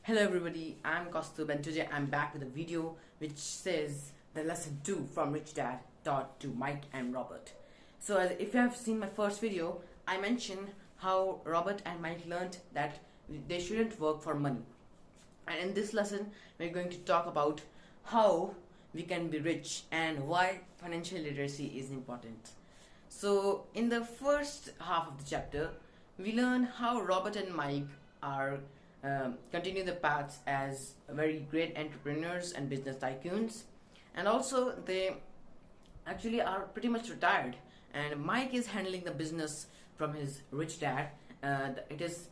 Hello everybody, I'm Kaustubh and today I'm back with a video which says the lesson 2 from Rich Dad taught to Mike and Robert. So if you have seen my first video, I mentioned how Robert and Mike learned that they shouldn't work for money. And in this lesson, we're going to talk about how we can be rich and why financial literacy is important. So in the first half of the chapter, we learn how Robert and Mike are continue the paths as very great entrepreneurs and business tycoons, and also they actually are pretty much retired. And Mike is handling the business from his rich dad. It is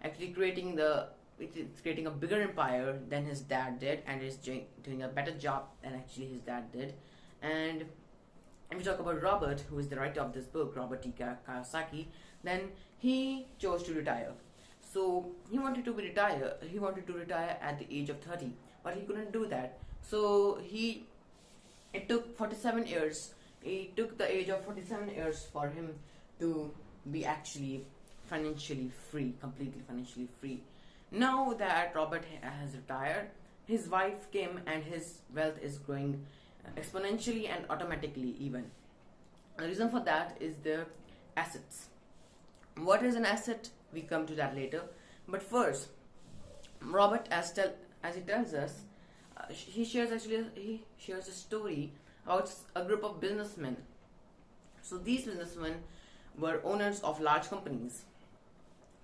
actually creating a bigger empire than his dad did, and is doing a better job than actually his dad did. And if we talk about Robert, who is the writer of this book, Robert T. Kiyosaki, then he chose to retire. So he wanted to retire at the age of 30, but he couldn't do that. So it took 47 years. It took the age of 47 years for him to be actually financially free, completely financially free. Now that Robert has retired, his wife came and his wealth is growing exponentially and automatically even. The reason for that is the assets. What is an asset? We come to that later. But first, Robert, as he tells us, he shares a story about a group of businessmen. So these businessmen were owners of large companies.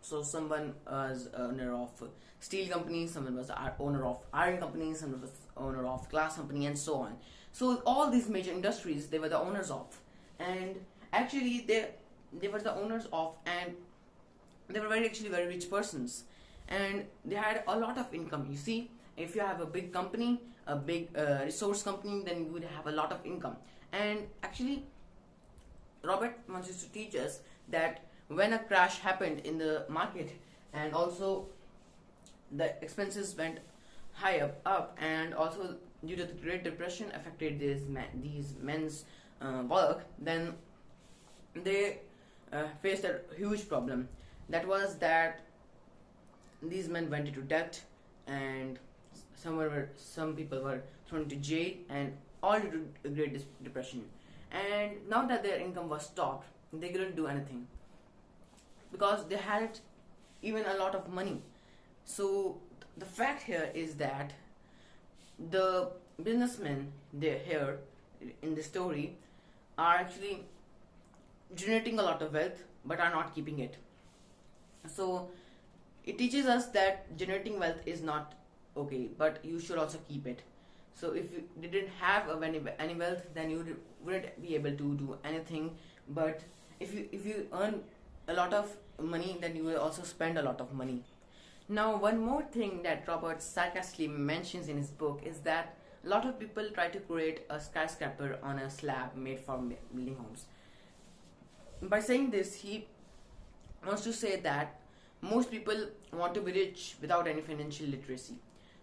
So someone was owner of steel companies, someone was owner of iron companies, someone was owner of glass company, and so on. So all these major industries they were the owners of, and actually they were the owners of, and they were very rich persons, and they had a lot of income. You see, if you have a big company, a big resource company, then you would have a lot of income. And actually, Robert wants us to teach us that when a crash happened in the market, and also the expenses went high up, and also due to the Great Depression affected these men's work, then they faced a huge problem. That was that these men went into debt, and some people were thrown into jail, and all due to the Great Depression. And now that their income was stopped, they couldn't do anything because they had even a lot of money. So the fact here is that the businessmen here in the story are actually generating a lot of wealth but are not keeping it. So it teaches us that generating wealth is not okay, but you should also keep it. So if you didn't have any wealth, then you wouldn't be able to do anything. But if you earn a lot of money, then you will also spend a lot of money. Now, one more thing that Robert sarcastically mentions in his book is that a lot of people try to create a skyscraper on a slab made from building homes. By saying this, he wants to say that most people want to be rich without any financial literacy.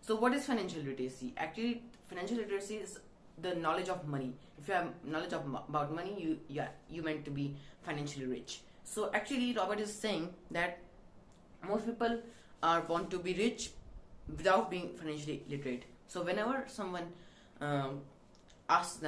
So what is financial literacy? Actually, financial literacy is the knowledge of money. If you have knowledge about money, you meant to be financially rich. So actually, Robert is saying that most people want to be rich without being financially literate. So whenever someone asks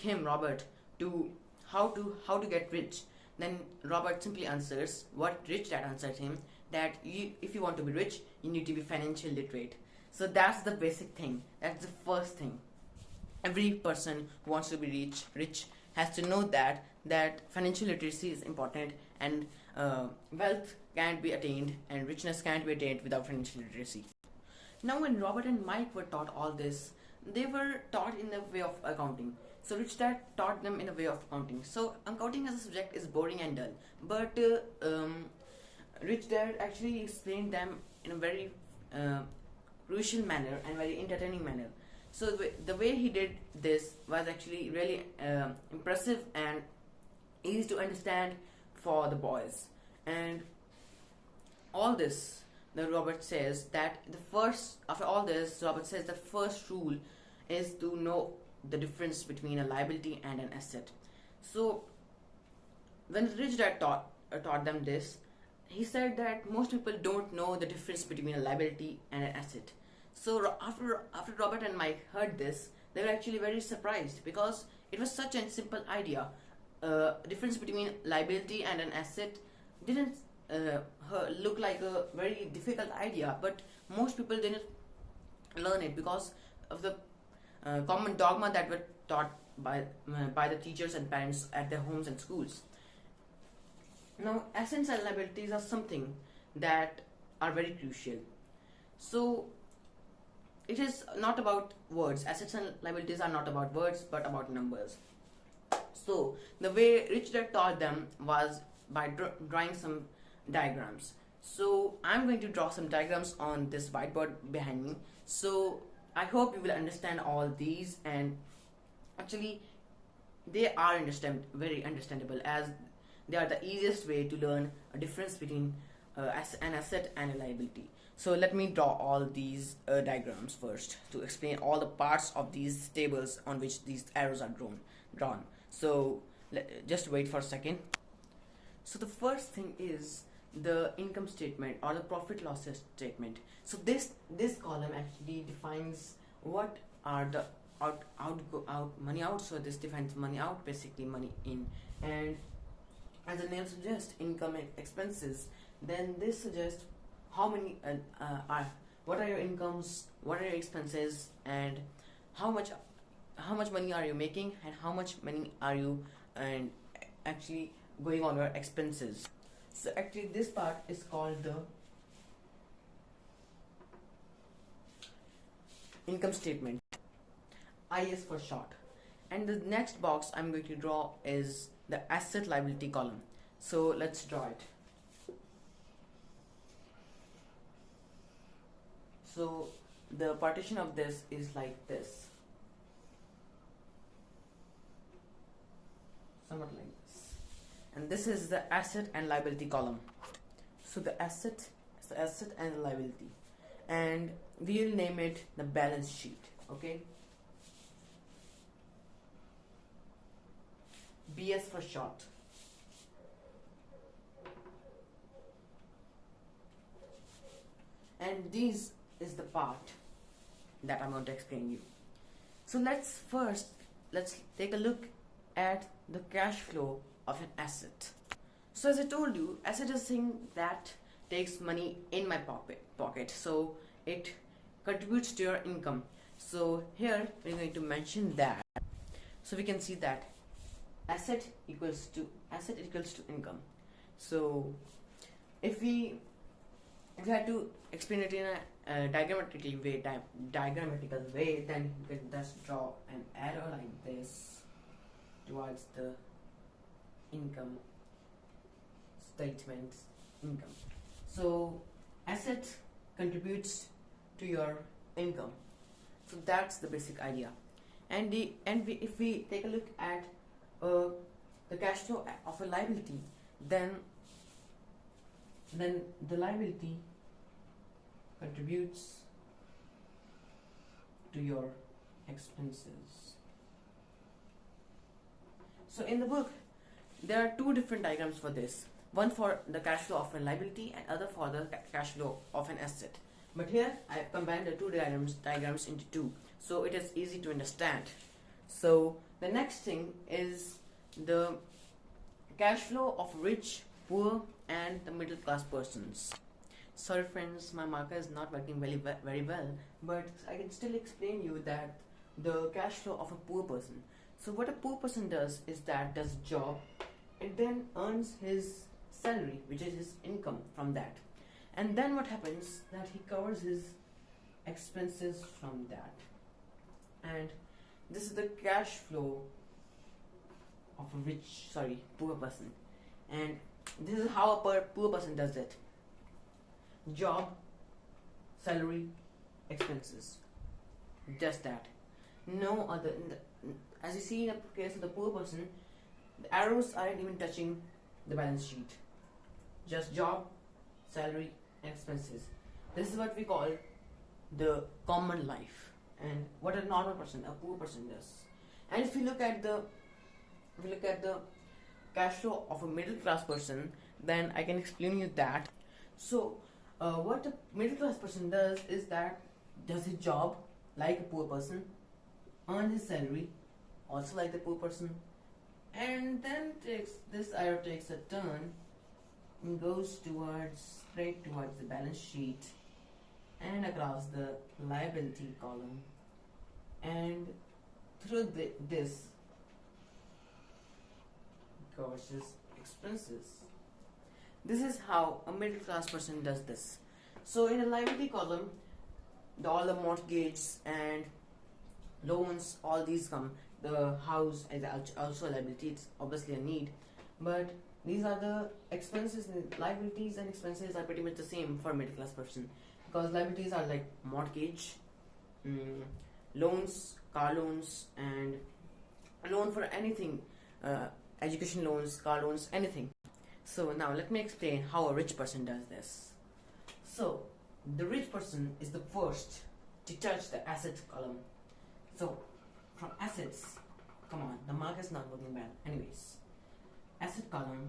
him, Robert, to how to get rich, then Robert simply answers what Rich Dad answered him, that if you want to be rich, you need to be financially literate. So that's the basic thing. That's the first thing. Every person who wants to be rich has to know that financial literacy is important, and wealth can't be attained and richness can't be attained without financial literacy. Now, when Robert and Mike were taught all this, they were taught in the way of accounting. So Rich Dad taught them in a way of accounting. So accounting as a subject is boring and dull, but Rich Dad actually explained them in a very crucial manner and very entertaining manner. So the way he did this was actually really impressive and easy to understand for the boys. And all this, Robert says that Robert says the first rule is to know the difference between a liability and an asset. So when Rich Dad taught them this, he said that most people don't know the difference between a liability and an asset. So after Robert and Mike heard this, they were actually very surprised because it was such a simple idea. Difference between liability and an asset didn't look like a very difficult idea, but most people didn't learn it because of the common dogma that were taught by the teachers and parents at their homes and schools. Now, assets and liabilities are something that are very crucial. So, it is not about words. Assets and liabilities are not about words but about numbers. So, the way Rich Dad taught them was by drawing some diagrams. So, I'm going to draw some diagrams on this whiteboard behind me. So, I hope you will understand all these, and actually, they are very understandable, as they are the easiest way to learn a difference between an asset and a liability. So let me draw all these diagrams first to explain all the parts of these tables on which these arrows are drawn. So just wait for a second. So the first thing is the income statement or the profit loss statement. So this column actually defines what are the money out. So this defines money out, basically money in, and as the name suggests, income and expenses. Then this suggests how many what are your incomes, what are your expenses, and how much money are you making, and how much money are you and actually going on your expenses. So actually this part is called the income statement, IS for short. And the next box I'm going to draw is the asset liability column. So let's draw it. So the partition of this is like this, somewhat like this, and this is the asset and liability column. So the asset is the asset and the liability, and we will name it the balance sheet. Okay, BS for short. And this is the part that I'm going to explain you. So let's take a look at the cash flow of an asset. So as I told you, asset is a thing that takes money in my pocket. So it contributes to your income. So here we're going to mention that. So we can see that asset equals to income. So if we had to explain it in a diagrammatical way, then you can just draw an arrow like this towards the income statement. So asset contributes to your income. So that's the basic idea. And if we take a look at the cash flow of a liability, then the liability contributes to your expenses. So in the book, there are two different diagrams for this. One for the cash flow of a liability and other for the cash flow of an asset. But here I have combined the two diagrams into two, so it is easy to understand. So the next thing is the cash flow of rich, poor, and the middle class persons. Sorry friends, my marker is not working very well, but I can still explain you that the cash flow of a poor person. So what a poor person does is that does a job and then earns his salary, which is his income from that. And then what happens that he covers his expenses from that. And this is the cash flow of a poor person. And this is how a poor person does it. Job, salary, expenses. Just that. No other. As you see in the case of the poor person, the arrows aren't even touching the balance sheet. Just job, salary, and expenses. This is what we call the common life, and what a normal person, a poor person, does. And if we look at the cash flow of a middle class person, then I can explain you that. So what a middle class person does is that does his job like a poor person, earn his salary also like the poor person, and then this arrow takes a turn and goes straight towards the balance sheet and across the liability column and through this goes his expenses. This is how a middle class person does this. So in a liability column, all the mortgages and loans, all these come. The house is also a liability, it's obviously a need, but these are the expenses. Liabilities and expenses are pretty much the same for a middle class person, because liabilities are like mortgage, loans, car loans, and loan for anything, education loans, car loans, anything. So now let me explain how a rich person does this. So the rich person is the first to touch the assets column. So from assets, come on, the mark is not working well. Anyways, asset column,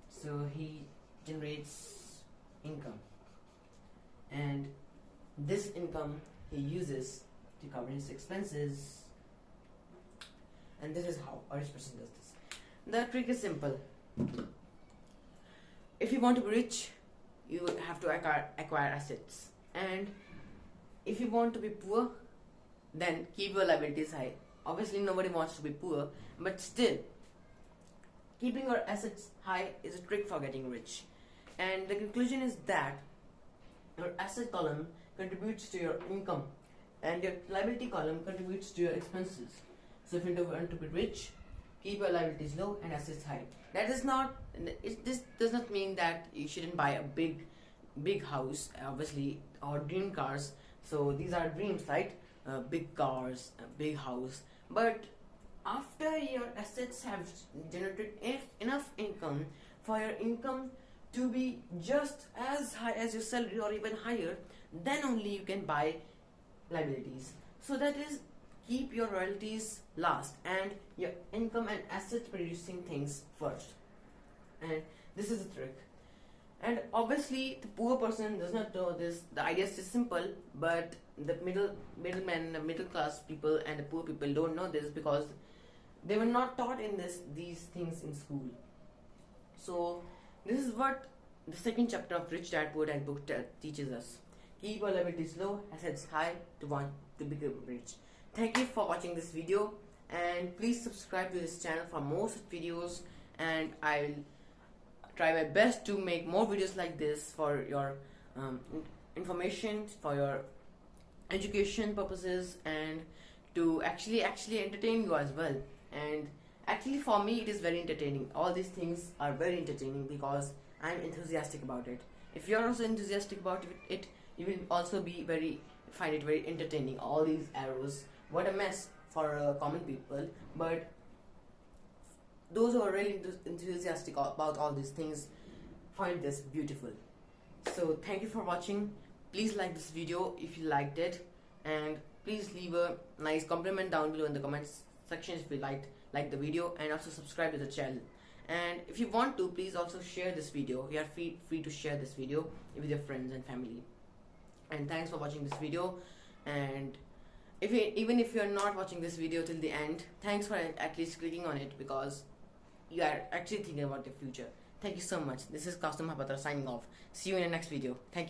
so he generates income, and this income he uses to cover his expenses, and this is how a rich person does this. The trick is simple. If you want to be rich, you have to acquire assets, and if you want to be poor, then keep your liabilities high. Obviously nobody wants to be poor, but still keeping your assets high is a trick for getting rich. And the conclusion is that your asset column contributes to your income and your liability column contributes to your expenses. So if you want to be rich, keep your liabilities low and assets high. This does not mean that you shouldn't buy a big house, obviously, or dream cars. So these are dreams, right? Big cars, a big house. But after your assets have generated enough income for your income to be just as high as your salary or even higher, then only you can buy liabilities. So that is, keep your royalties last and your income and asset producing things first. And this is the trick. And obviously the poor person does not know this. The idea is simple, but the middlemen, the middle class people and the poor people don't know this because they were not taught in these things in school. So this is what the second chapter of Rich Dad Poor Dad book teaches us. Keep your liabilities low, assets high to want to become rich. Thank you for watching this video, and please subscribe to this channel for more such videos, and I'll try my best to make more videos like this for your information, for your education purposes, and to actually entertain you as well. And actually for me it is very entertaining. All these things are very entertaining because I'm enthusiastic about it. If you're also enthusiastic about it, you will also find it very entertaining. All these arrows, what a mess for common people, but those who are really enthusiastic about all these things find this beautiful. So thank you for watching. Please like this video if you liked it, and please leave a nice compliment down below in the comments section if you liked the video, and also subscribe to the channel. And if you want to, please also share this video. You are free to share this video with your friends and family. And thanks for watching this video. And even if you're not watching this video till the end, thanks for at least clicking on it, because you are actually thinking about the future. Thank you so much. This is Kaustubh Mohapatra signing off. See you in the next video. Thank you.